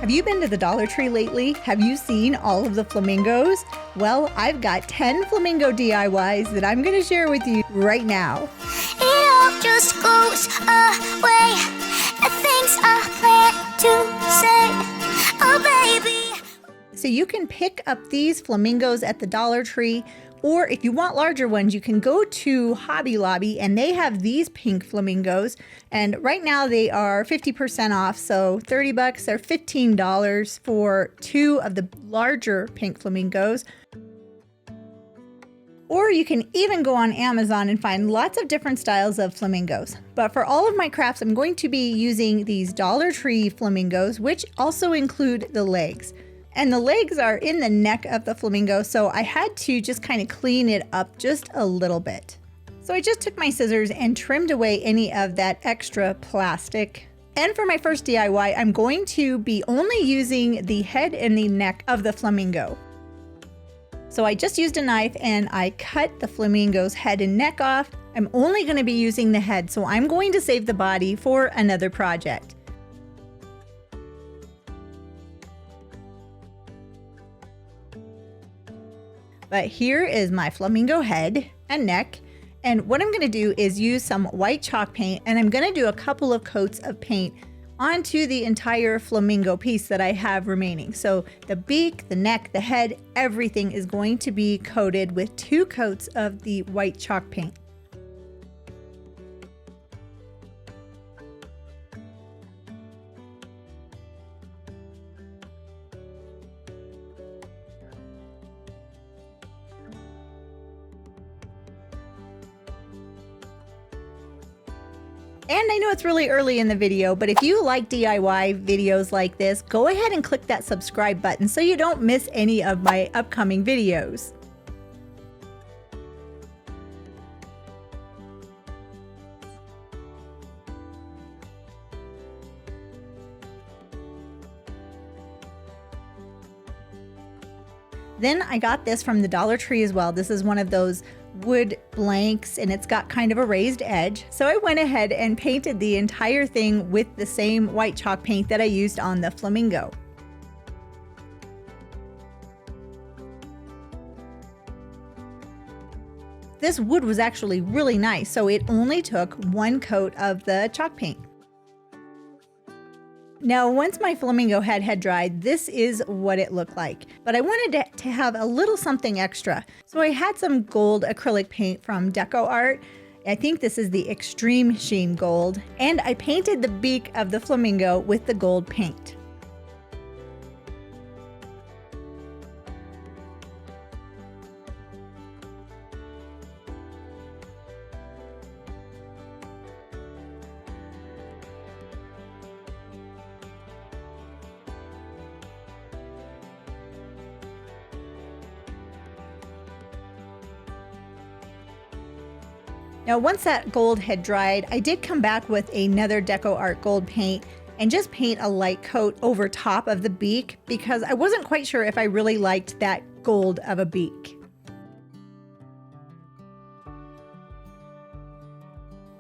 Have you been to the Dollar Tree lately? Have you seen all of the flamingos? Well, I've got 10 flamingo DIYs that I'm going to share with you right now. It all just goes away. The things I plan to say, oh baby. So you can pick up these flamingos at the Dollar Tree, or if you want larger ones, you can go to Hobby Lobby and they have these pink flamingos. And right now they are 50% off, so 30 bucks or $15 for 2 of the larger pink flamingos. Or you can even go on Amazon and find lots of different styles of flamingos. But for all of my crafts, I'm going to be using these Dollar Tree flamingos, which also include the legs. And the legs are in the neck of the flamingo, so I had to just kind of clean it up just a little bit. So I just took my scissors and trimmed away any of that extra plastic. And for my first DIY, I'm going to be only using the head and the neck of the flamingo. So I just used a knife and I cut the flamingo's head and neck off. I'm only going to be using the head, so I'm going to save the body for another project. But here is my flamingo head and neck. And what I'm going to do is use some white chalk paint, and I'm going to do a couple of coats of paint onto the entire flamingo piece that I have remaining. So the beak, the neck, the head, everything is going to be coated with 2 coats of the white chalk paint. And I know it's really early in the video, but if you like DIY videos like this, go ahead and click that subscribe button so you don't miss any of my upcoming videos. Then I got this from the Dollar Tree as well. This is one of those wood blanks and it's got kind of a raised edge. So I went ahead and painted the entire thing with the same white chalk paint that I used on the flamingo. This wood was actually really nice, so it only took 1 coat of the chalk paint. Now, once my flamingo head had dried, this is what it looked like. But I wanted to have a little something extra. So I had some gold acrylic paint from Deco Art. I think this is the Extreme Sheen Gold. And I painted the beak of the flamingo with the gold paint. Now, once that gold had dried, I did come back with another Deco Art gold paint and just paint a light coat over top of the beak because I wasn't quite sure if I really liked that gold of a beak.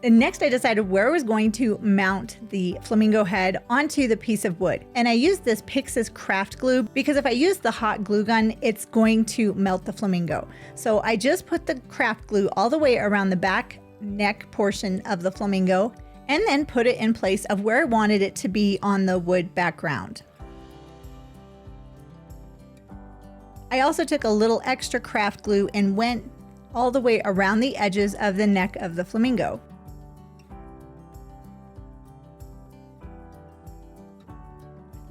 And next I decided where I was going to mount the flamingo head onto the piece of wood. And I used this Pixis craft glue because if I use the hot glue gun, it's going to melt the flamingo. So I just put the craft glue all the way around the back neck portion of the flamingo and then put it in place of where I wanted it to be on the wood background. I also took a little extra craft glue and went all the way around the edges of the neck of the flamingo.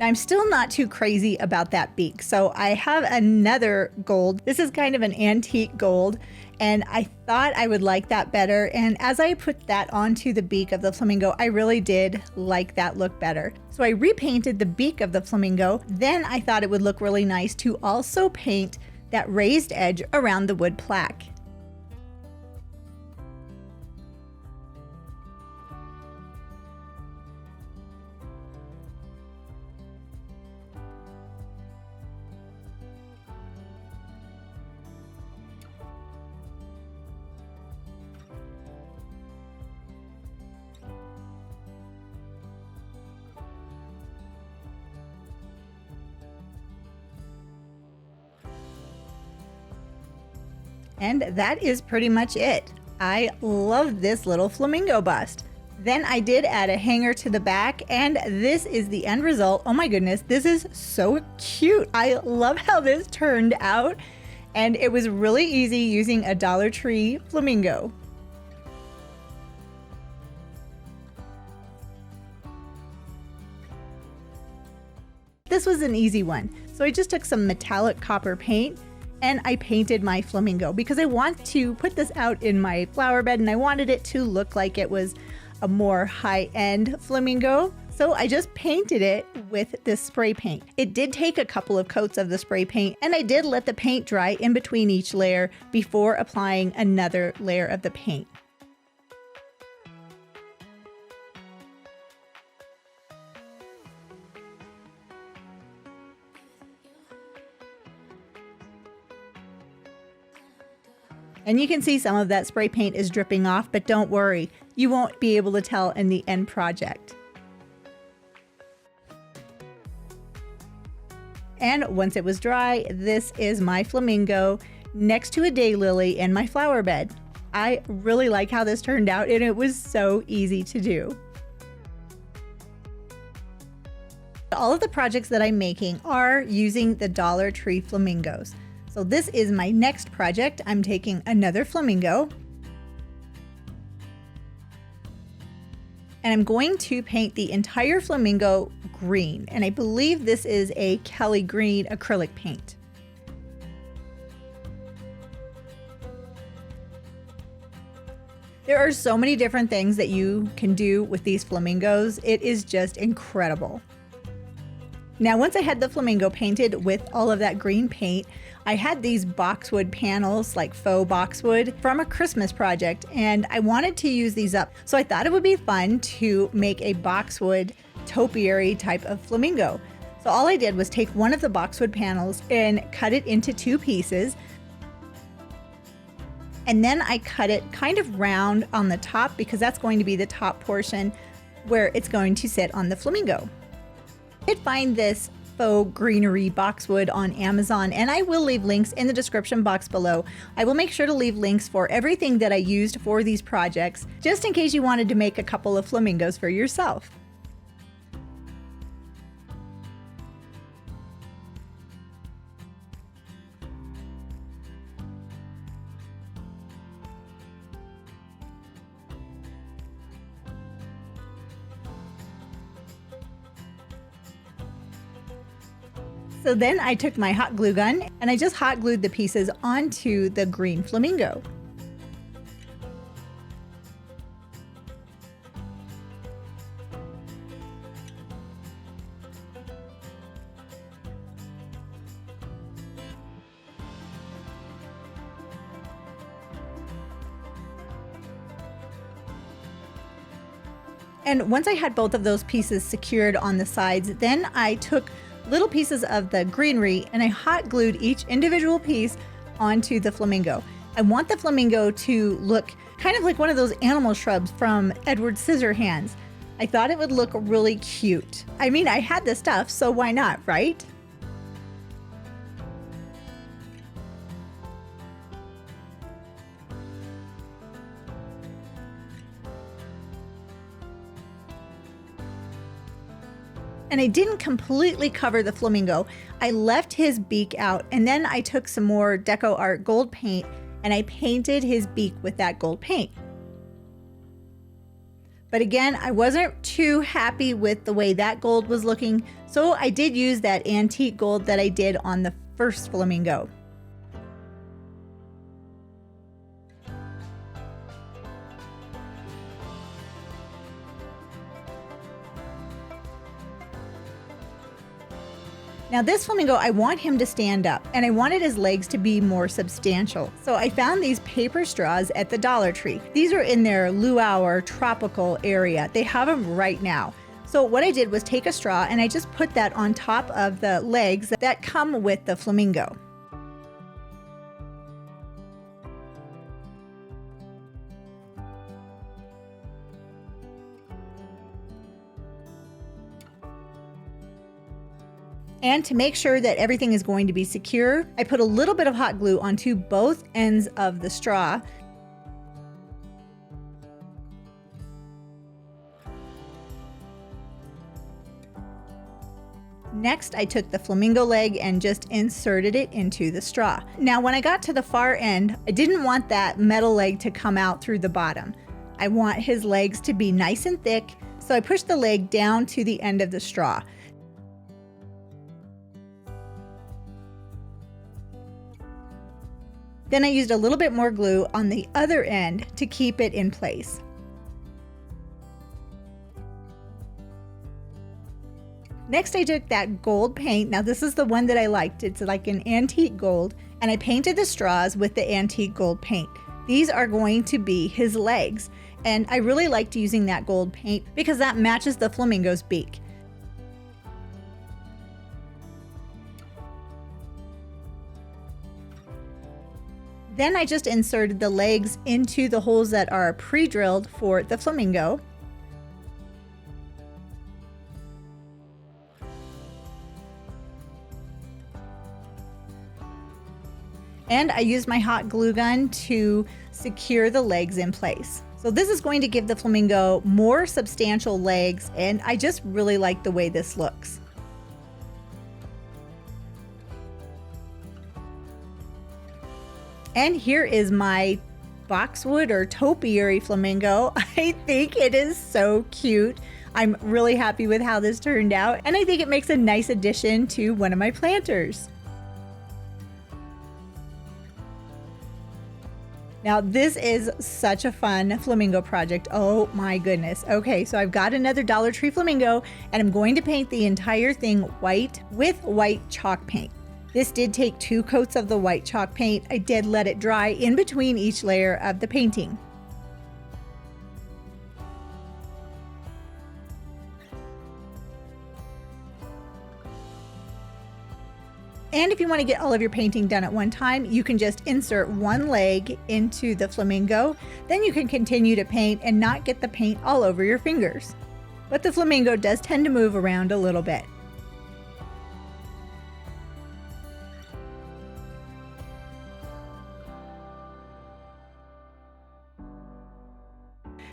I'm still not too crazy about that beak, so I have another gold. This is kind of an antique gold, and I thought I would like that better. And as I put that onto the beak of the flamingo, I really did like that look better. So I repainted the beak of the flamingo. Then I thought it would look really nice to also paint that raised edge around the wood plaque. And that is pretty much it. I love this little flamingo bust. Then I did add a hanger to the back, and this is the end result. Oh my goodness, this is so cute. I love how this turned out, and it was really easy using a Dollar Tree flamingo. This was an easy one. So I just took some metallic copper paint and I painted my flamingo because I want to put this out in my flower bed and I wanted it to look like it was a more high-end flamingo. So I just painted it with this spray paint. It did take a couple of coats of the spray paint, and I did let the paint dry in between each layer before applying another layer of the paint. And you can see some of that spray paint is dripping off, but don't worry, you won't be able to tell in the end project. And once it was dry, this is my flamingo next to a daylily in my flower bed. I really like how this turned out, and it was so easy to do. All of the projects that I'm making are using the Dollar Tree flamingos. So this is my next project. I'm taking another flamingo and I'm going to paint the entire flamingo green. And I believe this is a Kelly green acrylic paint. There are so many different things that you can do with these flamingos. It is just incredible. Now, once I had the flamingo painted with all of that green paint, I had these boxwood panels, like faux boxwood, from a Christmas project, and I wanted to use these up. So I thought it would be fun to make a boxwood topiary type of flamingo. So all I did was take one of the boxwood panels and cut it into two pieces. And then I cut it kind of round on the top because that's going to be the top portion where it's going to sit on the flamingo. I did find this faux greenery boxwood on Amazon, and I will leave links in the description box below. I will make sure to leave links for everything that I used for these projects, just in case you wanted to make a couple of flamingos for yourself. So then I took my hot glue gun and I just hot glued the pieces onto the green flamingo. And once I had both of those pieces secured on the sides, then I took little pieces of the greenery and I hot glued each individual piece onto the flamingo. I want the flamingo to look kind of like one of those animal shrubs from Edward Scissorhands. I thought it would look really cute. I mean, I had the stuff, so why not, right? And I didn't completely cover the flamingo. I left his beak out, and then I took some more Deco Art gold paint and I painted his beak with that gold paint. But again, I wasn't too happy with the way that gold was looking, so I did use that antique gold that I did on the first flamingo. Now this flamingo, I want him to stand up and I wanted his legs to be more substantial. So I found these paper straws at the Dollar Tree. These are in their luau or tropical area. They have them right now. So what I did was take a straw and I just put that on top of the legs that come with the flamingo. And to make sure that everything is going to be secure, I put a little bit of hot glue onto both ends of the straw. Next, I took the flamingo leg and just inserted it into the straw. Now, when I got to the far end, I didn't want that metal leg to come out through the bottom. I want his legs to be nice and thick, so I pushed the leg down to the end of the straw. Then I used a little bit more glue on the other end to keep it in place. Next, I took that gold paint. Now this is the one that I liked. It's like an antique gold, and I painted the straws with the antique gold paint. These are going to be his legs, and I really liked using that gold paint because that matches the flamingo's beak. Then I just inserted the legs into the holes that are pre-drilled for the flamingo. And I used my hot glue gun to secure the legs in place. So this is going to give the flamingo more substantial legs, and I just really like the way this looks. And here is my boxwood or topiary flamingo. I think it is so cute. I'm really happy with how this turned out, and I think it makes a nice addition to one of my planters. Now this is such a fun flamingo project. Oh my goodness. Okay, so I've got another Dollar Tree flamingo, and I'm going to paint the entire thing white with white chalk paint. This did take 2 coats of the white chalk paint. I did let it dry in between each layer of the painting. And if you want to get all of your painting done at one time, you can just insert one leg into the flamingo. Then you can continue to paint and not get the paint all over your fingers. But the flamingo does tend to move around a little bit.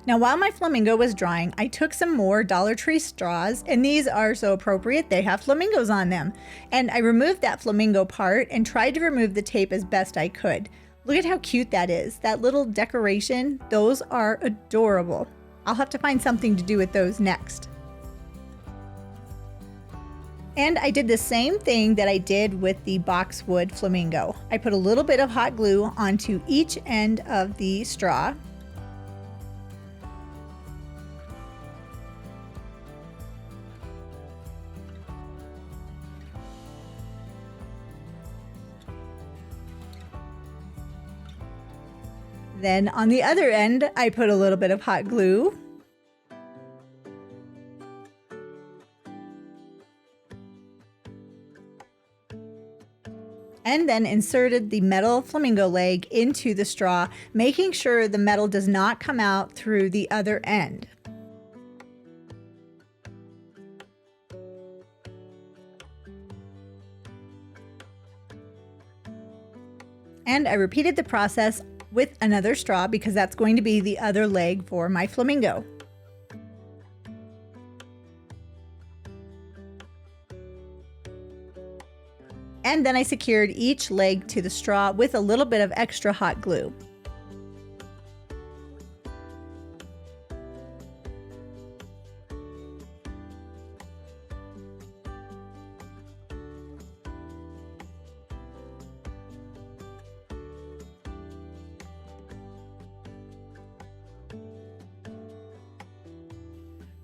Now, while my flamingo was drying, I took some more Dollar Tree straws, and these are so appropriate. They have flamingos on them. And I removed that flamingo part and tried to remove the tape as best I could. Look at how cute that is. That little decoration, those are adorable. I'll have to find something to do with those next. And I did the same thing that I did with the boxwood flamingo. I put a little bit of hot glue onto each end of the straw. Then on the other end, I put a little bit of hot glue. And then inserted the metal flamingo leg into the straw, making sure the metal does not come out through the other end. And I repeated the process with another straw because that's going to be the other leg for my flamingo. And then I secured each leg to the straw with a little bit of extra hot glue.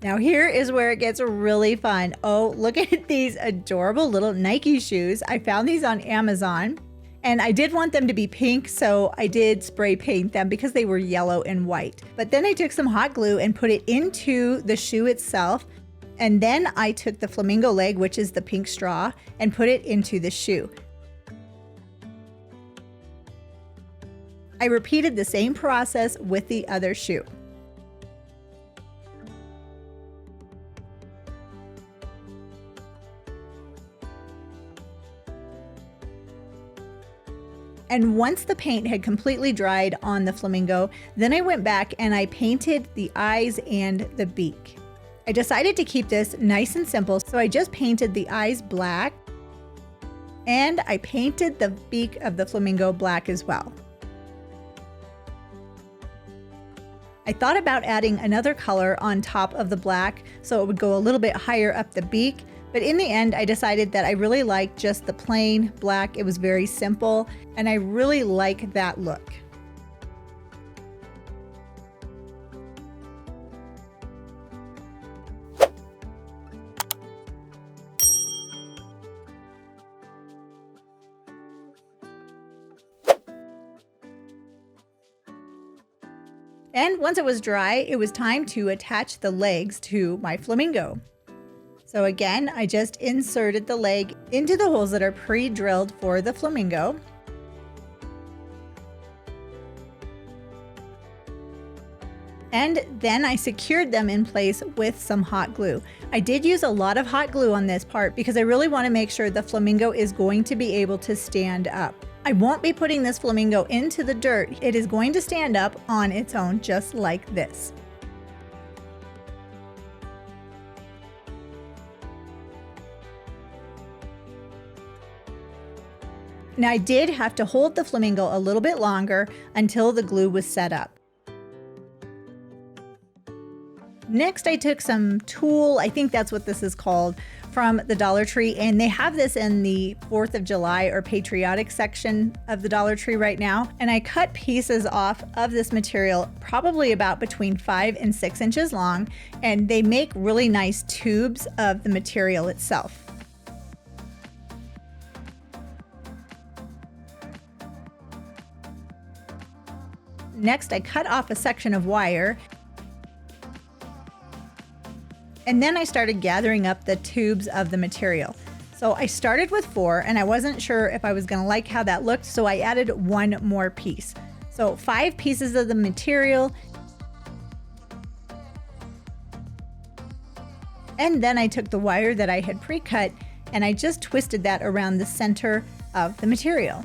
Now here is where it gets really fun. Oh, look at these adorable little Nike shoes. I found these on Amazon, and I did want them to be pink, so I did spray paint them because they were yellow and white. But then I took some hot glue and put it into the shoe itself, and then I took the flamingo leg, which is the pink straw, and put it into the shoe. I repeated the same process with the other shoe. And once the paint had completely dried on the flamingo, then I went back and I painted the eyes and the beak. I decided to keep this nice and simple, so I just painted the eyes black and I painted the beak of the flamingo black as well. I thought about adding another color on top of the black so it would go a little bit higher up the beak, but in the end I decided that I really liked just the plain black. It was very simple and I really like that look. And once it was dry, it was time to attach the legs to my flamingo. So again, I just inserted the leg into the holes that are pre-drilled for the flamingo. And then I secured them in place with some hot glue. I did use a lot of hot glue on this part because I really want to make sure the flamingo is going to be able to stand up. I won't be putting this flamingo into the dirt. It is going to stand up on its own just like this. Now I did have to hold the flamingo a little bit longer until the glue was set up. Next, I took some tulle, I think that's what this is called, from the Dollar Tree, and they have this in the 4th of July or patriotic section of the Dollar Tree right now. And I cut pieces off of this material, probably about between 5 and 6 inches long, and they make really nice tubes of the material itself. Next, I cut off a section of wire. And then I started gathering up the tubes of the material. So I started with 4 and I wasn't sure if I was gonna like how that looked, so I added 1 more piece. So 5 pieces of the material. And then I took the wire that I had pre-cut and I just twisted that around the center of the material.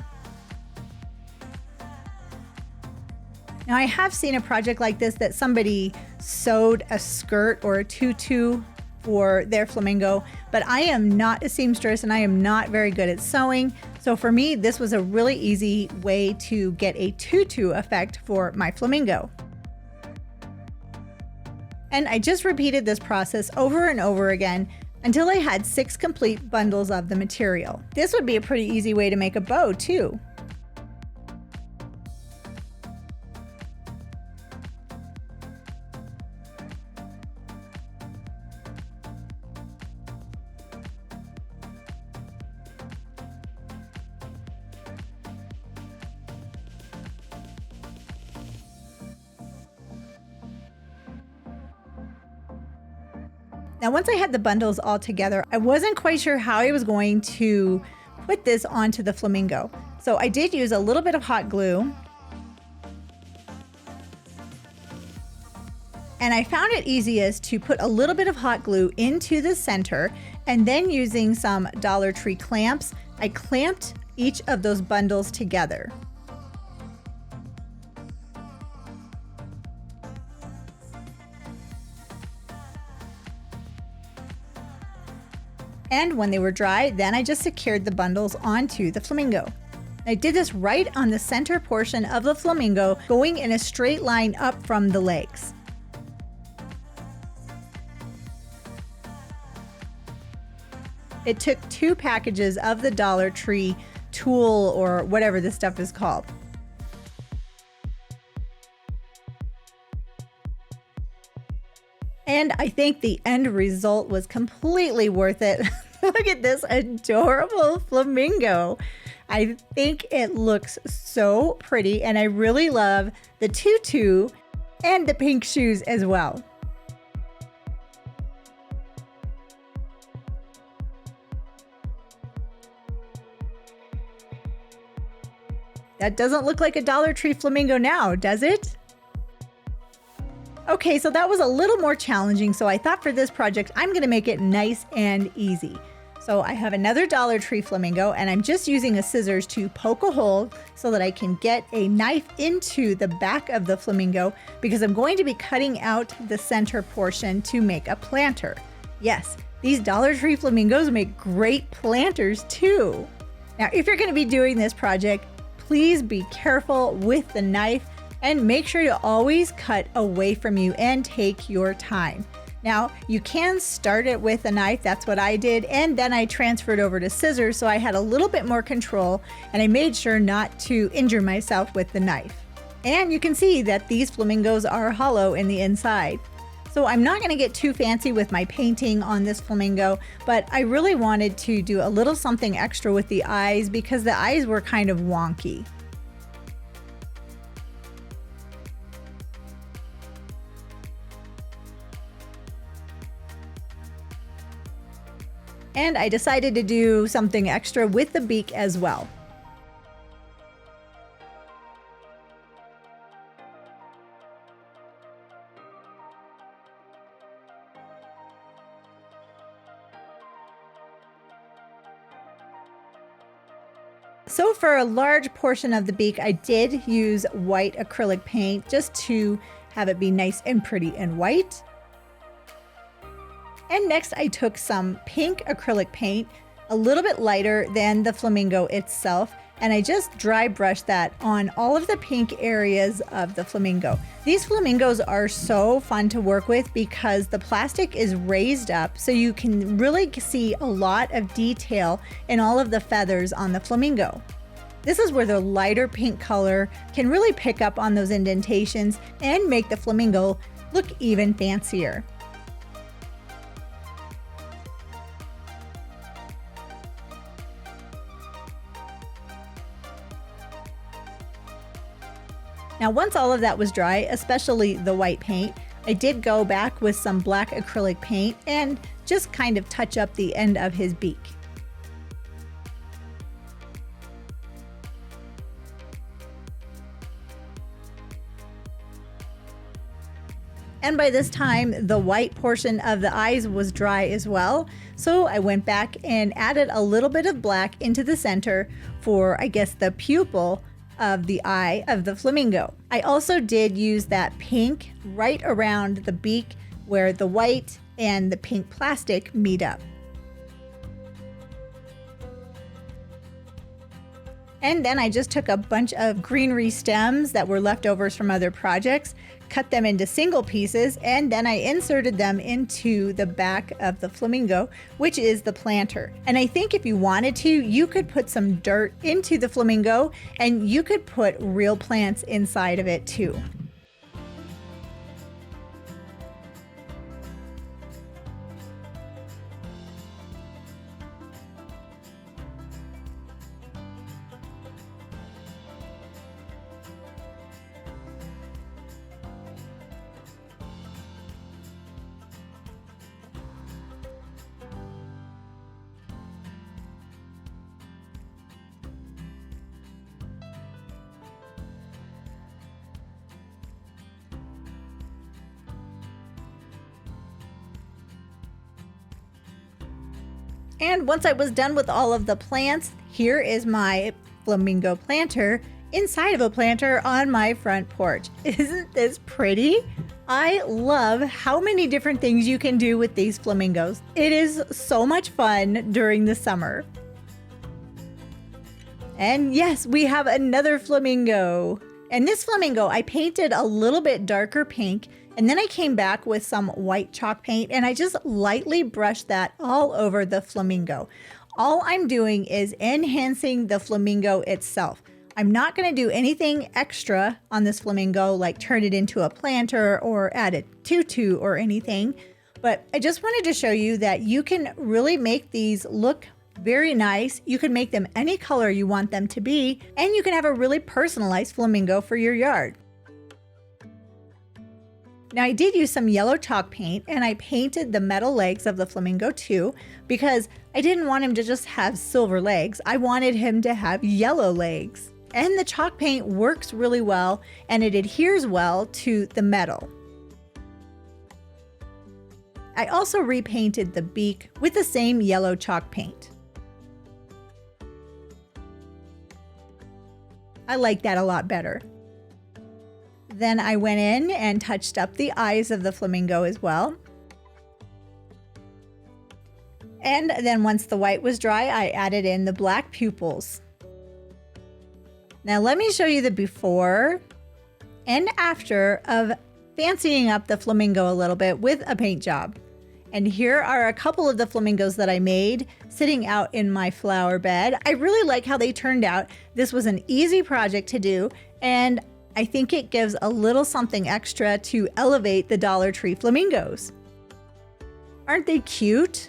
Now I have seen a project like this that somebody sewed a skirt or a tutu for their flamingo, but I am not a seamstress and I am not very good at sewing. So for me, this was a really easy way to get a tutu effect for my flamingo. And I just repeated this process over and over again until I had 6 complete bundles of the material. This would be a pretty easy way to make a bow too. Now, once I had the bundles all together, I wasn't quite sure how I was going to put this onto the flamingo. So I did use a little bit of hot glue. And I found it easiest to put a little bit of hot glue into the center, and then using some Dollar Tree clamps, I clamped each of those bundles together. And when they were dry, then I just secured the bundles onto the flamingo. I did this right on the center portion of the flamingo, going in a straight line up from the legs. It took 2 packages of the Dollar Tree tulle or whatever this stuff is called. And I think the end result was completely worth it. Look at this adorable flamingo. I think it looks so pretty, and I really love the tutu and the pink shoes as well. That doesn't look like a Dollar Tree flamingo now, does it? Okay, so that was a little more challenging, so I thought for this project, I'm gonna make it nice and easy. So I have another Dollar Tree Flamingo, and I'm just using a scissors to poke a hole so that I can get a knife into the back of the flamingo, because I'm going to be cutting out the center portion to make a planter. Yes, these Dollar Tree Flamingos make great planters too. Now, if you're going to be doing this project, please be careful with the knife and make sure to always cut away from you and take your time. Now, you can start it with a knife, that's what I did, and then I transferred over to scissors so I had a little bit more control, and I made sure not to injure myself with the knife. And you can see that these flamingos are hollow in the inside. So I'm not going to get too fancy with my painting on this flamingo, but I really wanted to do a little something extra with the eyes because the eyes were kind of wonky. And I decided to do something extra with the beak as well. So for a large portion of the beak, I did use white acrylic paint just to have it be nice and pretty and white. And next I took some pink acrylic paint, a little bit lighter than the flamingo itself, and I just dry brushed that on all of the pink areas of the flamingo. These flamingos are so fun to work with because the plastic is raised up so you can really see a lot of detail in all of the feathers on the flamingo. This is where the lighter pink color can really pick up on those indentations and make the flamingo look even fancier. Now, once all of that was dry, especially the white paint, I did go back with some black acrylic paint and just kind of touch up the end of his beak. And by this time, the white portion of the eyes was dry as well. So I went back and added a little bit of black into the center for, I guess, the pupil of the eye of the flamingo. I also did use that pink right around the beak where the white and the pink plastic meet up. And then I just took a bunch of greenery stems that were leftovers from other projects, cut them into single pieces, and then I inserted them into the back of the flamingo, which is the planter. And I think if you wanted to, you could put some dirt into the flamingo and you could put real plants inside of it too. And once I was done with all of the plants, here is my flamingo planter inside of a planter on my front porch. Isn't this pretty? I love how many different things you can do with these flamingos. It is so much fun during the summer. And yes, we have another flamingo. And this flamingo, I painted a little bit darker pink, and then I came back with some white chalk paint and I just lightly brushed that all over the flamingo. All I'm doing is enhancing the flamingo itself. I'm not going to do anything extra on this flamingo, like turn it into a planter or add a tutu or anything. But I just wanted to show you that you can really make these look very nice. You can make them any color you want them to be, and you can have a really personalized flamingo for your yard. Now I did use some yellow chalk paint and I painted the metal legs of the flamingo too, because I didn't want him to just have silver legs. I wanted him to have yellow legs. And the chalk paint works really well and it adheres well to the metal. I also repainted the beak with the same yellow chalk paint. I like that a lot better. Then I went in and touched up the eyes of the flamingo as well. And then once the white was dry, I added in the black pupils. Now let me show you the before and after of fancying up the flamingo a little bit with a paint job. And here are a couple of the flamingos that I made sitting out in my flower bed. I really like how they turned out. This was an easy project to do, and I think it gives a little something extra to elevate the Dollar Tree flamingos. Aren't they cute?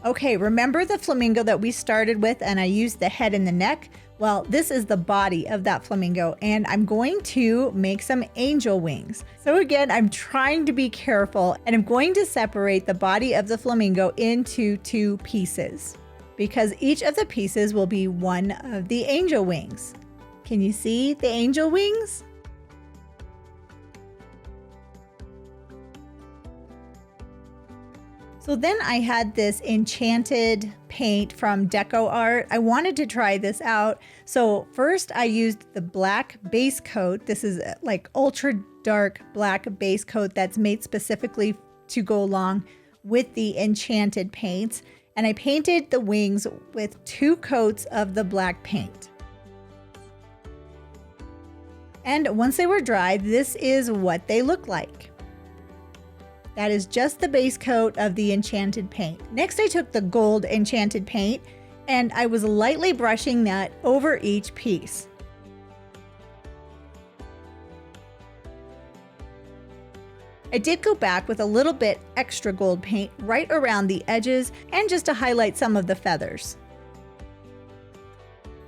Okay, remember the flamingo that we started with and I used the head and the neck? Well, this is the body of that flamingo and I'm going to make some angel wings. So again, I'm trying to be careful and I'm going to separate the body of the flamingo into 2 pieces because each of the pieces will be one of the angel wings. Can you see the angel wings? So then I had this enchanted paint from Deco Art. I wanted to try this out. So first I used the black base coat. This is like ultra dark black base coat that's made specifically to go along with the enchanted paints. And I painted the wings with 2 coats of the black paint. And once they were dry, this is what they look like. That is just the base coat of the enchanted paint. Next, I took the gold enchanted paint and I was lightly brushing that over each piece. I did go back with a little bit extra gold paint right around the edges and just to highlight some of the feathers.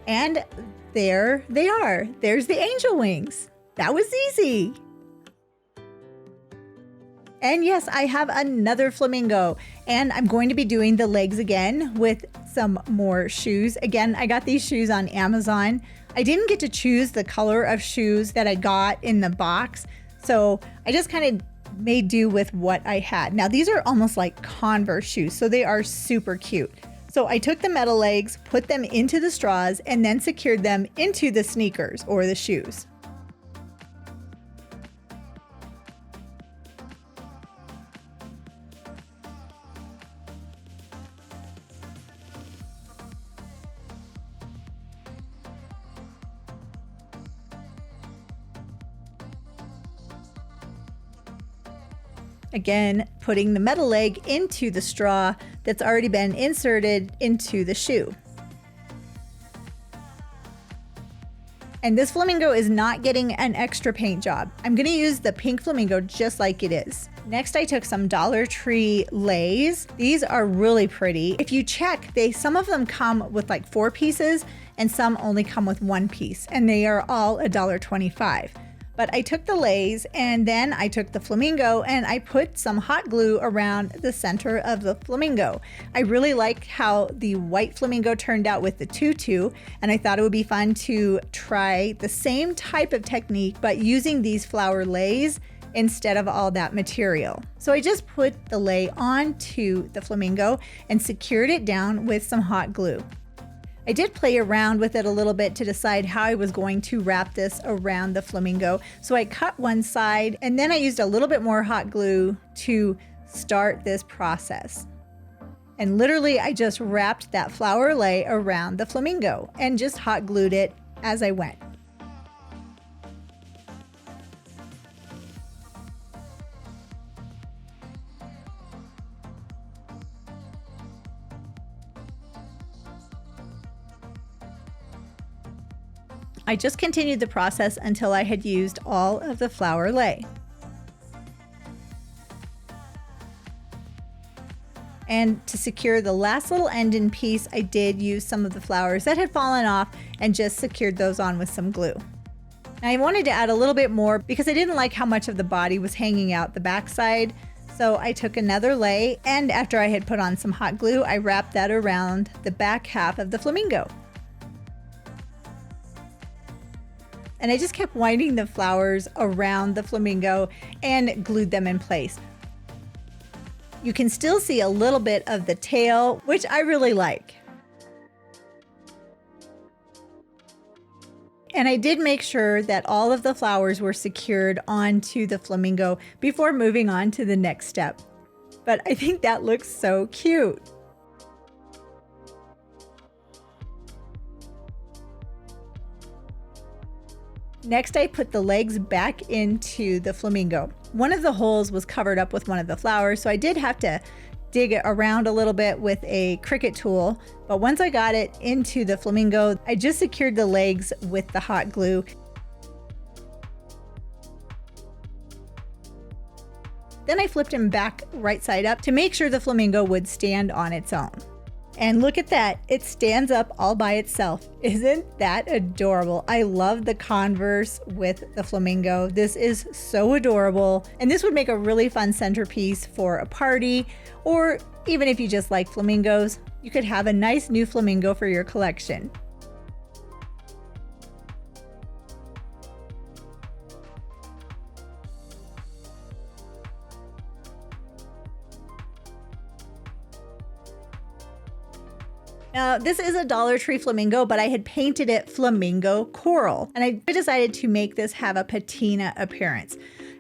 And there they are. There's the angel wings. That was easy. And yes, I have another flamingo and I'm going to be doing the legs again with some more shoes. Again, I got these shoes on Amazon. I didn't get to choose the color of shoes that I got in the box, so I just kind of made do with what I had. Now these are almost like Converse shoes, so they are super cute. So I took the metal legs, put them into the straws, and then secured them into the sneakers or the shoes. Again, putting the metal leg into the straw that's already been inserted into the shoe. And this flamingo is not getting an extra paint job. I'm going to use the pink flamingo just like it is. Next, I took some Dollar Tree lays. These are really pretty. If you check, some of them come with like 4 pieces and some only come with 1 piece, and they are all $1.25. But I took the lays and then I took the flamingo and I put some hot glue around the center of the flamingo. I really like how the white flamingo turned out with the tutu, and I thought it would be fun to try the same type of technique but using these flower lays instead of all that material. So I just put the lay onto the flamingo and secured it down with some hot glue. I did play around with it a little bit to decide how I was going to wrap this around the flamingo. So I cut one side and then I used a little bit more hot glue to start this process. And literally I just wrapped that flower lay around the flamingo and just hot glued it as I went. I just continued the process until I had used all of the flower lay. And to secure the last little end piece, I did use some of the flowers that had fallen off and just secured those on with some glue. Now I wanted to add a little bit more because I didn't like how much of the body was hanging out the backside. So I took another lei, and after I had put on some hot glue, I wrapped that around the back half of the flamingo. And I just kept winding the flowers around the flamingo and glued them in place. You can still see a little bit of the tail, which I really like. And I did make sure that all of the flowers were secured onto the flamingo before moving on to the next step. But I think that looks so cute. Next, I put the legs back into the flamingo. One of the holes was covered up with one of the flowers, so I did have to dig it around a little bit with a Cricut tool. But once I got it into the flamingo, I just secured the legs with the hot glue. Then I flipped him back right side up to make sure the flamingo would stand on its own. And look at that, it stands up all by itself. Isn't that adorable? I love the converse with the flamingo. This is so adorable. And this would make a really fun centerpiece for a party, or even if you just like flamingos, you could have a nice new flamingo for your collection. Now, this is a Dollar Tree flamingo, but I had painted it flamingo coral, and I decided to make this have a patina appearance.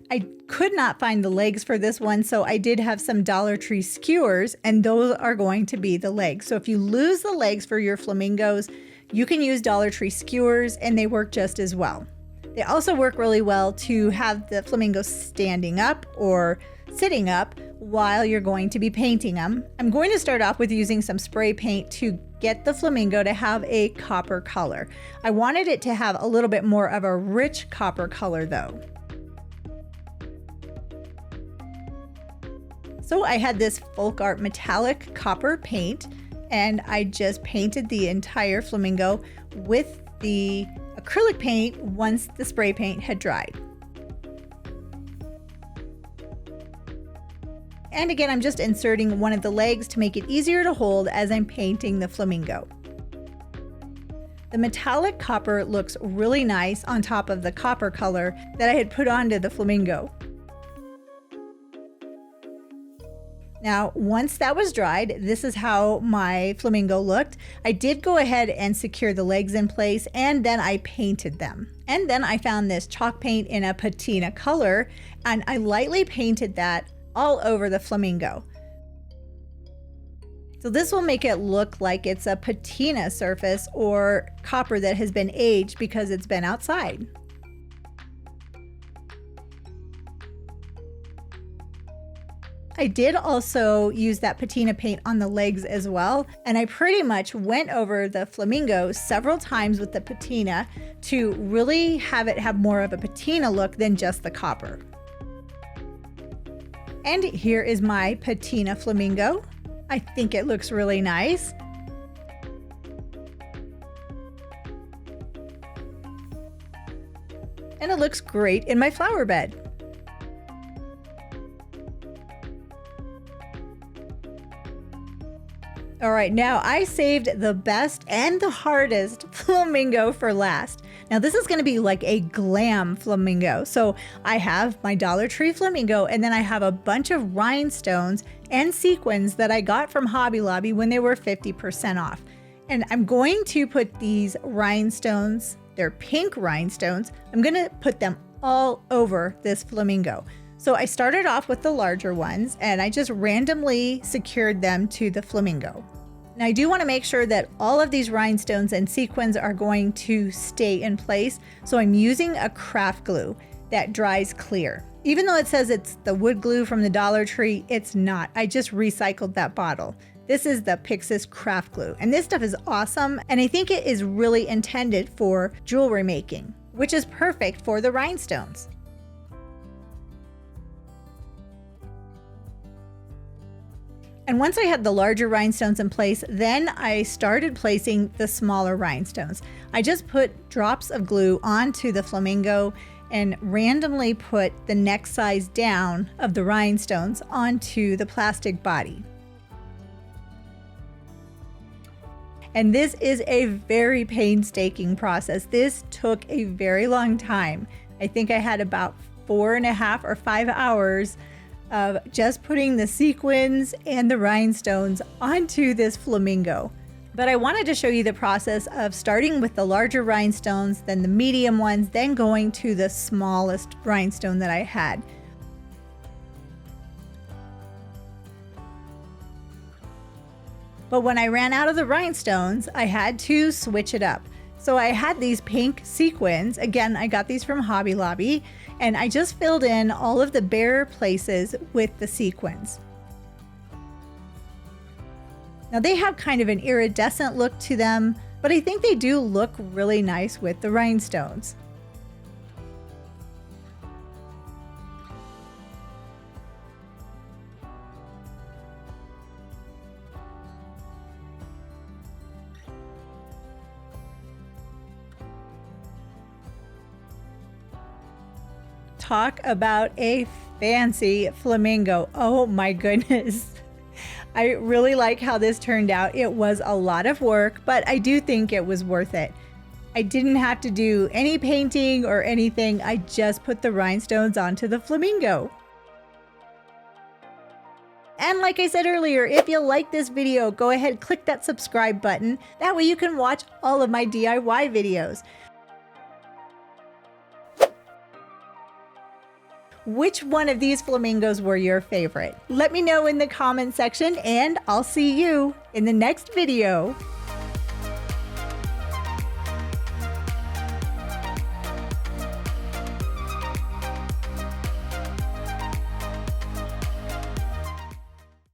I could not find the legs for this one, so I did have some Dollar Tree skewers, and those are going to be the legs. So if you lose the legs for your flamingos, you can use Dollar Tree skewers, and they work just as well. They also work really well to have the flamingos standing up or sitting up while you're going to be painting them. I'm going to start off with using some spray paint to get the flamingo to have a copper color. I wanted it to have a little bit more of a rich copper color though. So I had this folk art metallic copper paint, and I just painted the entire flamingo with the acrylic paint once the spray paint had dried. And again, I'm just inserting one of the legs to make it easier to hold as I'm painting the flamingo. The metallic copper looks really nice on top of the copper color that I had put onto the flamingo. Now, once that was dried, this is how my flamingo looked. I did go ahead and secure the legs in place, and then I painted them. And then I found this chalk paint in a patina color, and I lightly painted that all over the flamingo. So this will make it look like it's a patina surface or copper that has been aged because it's been outside. I did also use that patina paint on the legs as well, and I pretty much went over the flamingo several times with the patina to really have it have more of a patina look than just the copper. And here is my patina flamingo. I think it looks really nice. And it looks great in my flower bed. All right, now I saved the best and the hardest flamingo for last. Now this is gonna be like a glam flamingo. So I have my Dollar Tree flamingo, and then I have a bunch of rhinestones and sequins that I got from Hobby Lobby when they were 50% off. And I'm going to put these rhinestones, they're pink rhinestones, I'm gonna put them all over this flamingo. So I started off with the larger ones, and I just randomly secured them to the flamingo. Now I do want to make sure that all of these rhinestones and sequins are going to stay in place, so I'm using a craft glue that dries clear. Even though it says it's the wood glue from the Dollar Tree, it's not. I just recycled that bottle. This is the Pixis craft glue, and this stuff is awesome, and I think it is really intended for jewelry making, which is perfect for the rhinestones. And once I had the larger rhinestones in place, then I started placing the smaller rhinestones. I just put drops of glue onto the flamingo, and randomly put the next size down of the rhinestones onto the plastic body. And this is a very painstaking process. This took a very long time. I think I had about 4.5 or 5 hours of just putting the sequins and the rhinestones onto this flamingo. But I wanted to show you the process of starting with the larger rhinestones, then the medium ones, then going to the smallest rhinestone that I had. But when I ran out of the rhinestones, I had to switch it up. So I had these pink sequins. Again, I got these from Hobby Lobby, and I just filled in all of the bare places with the sequins. Now they have kind of an iridescent look to them, but I think they do look really nice with the rhinestones. Talk about a fancy flamingo. Oh my goodness. I really like how this turned out. It was a lot of work, but I do think it was worth it. I didn't have to do any painting or anything. I just put the rhinestones onto the flamingo. And like I said earlier, if you like this video, go ahead, click that subscribe button. That way you can watch all of my DIY videos. Which one of these flamingos were your favorite? Let me know in the comment section, and I'll see you in the next video.